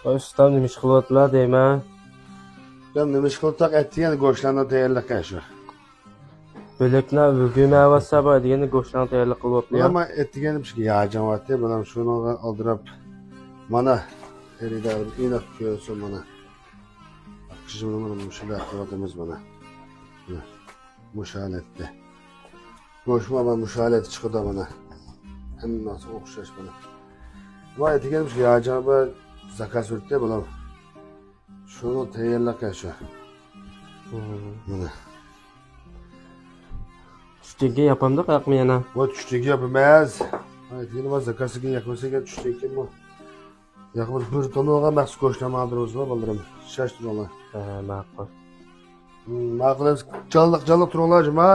Ustam nima ish qilyaptilar deyman. Ben demiş kontak ettiğin goşlarına değerli kaşı. Bo'laklar gumava sabah degani go'shtlarni tayyorlab qilyaptilar. Ama ettiğin demiş ki ya cemaati bana şunu aldırıp bana eride inak koyuyorsun bana. Kışımını bana müşahede yaptığımız bana. Müşahede etti. Goşma bana müşahede etti çıkıda bana. Hem nasıl okşaş bana. Ama ettiğin demiş ki ya cemaati zakat sürttü bana. Şunu tayyorla kaşı. Bana. Tushlikka yapamda qayqmi yana? Bu tushlik yapamaz. Aytgani bor zakasiga yakmasaga tushlik bu. Yakmaz bir tonoga maxsus go'shtlarni oldiramiz va bildirim. Shash turinglar. Ha, ma'qul. Ma'qul jalliq turinglar juma.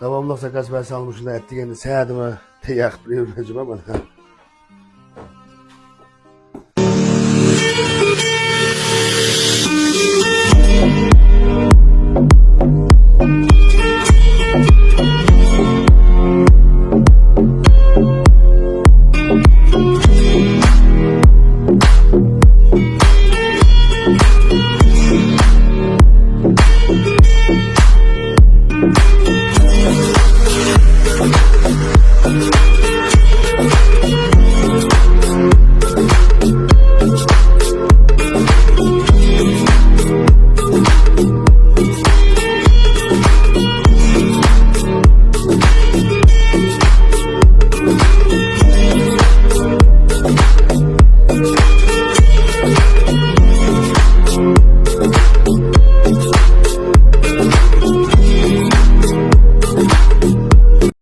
Davomli zakas va salmushlar aytganda saadimi tayaq bir juma bana.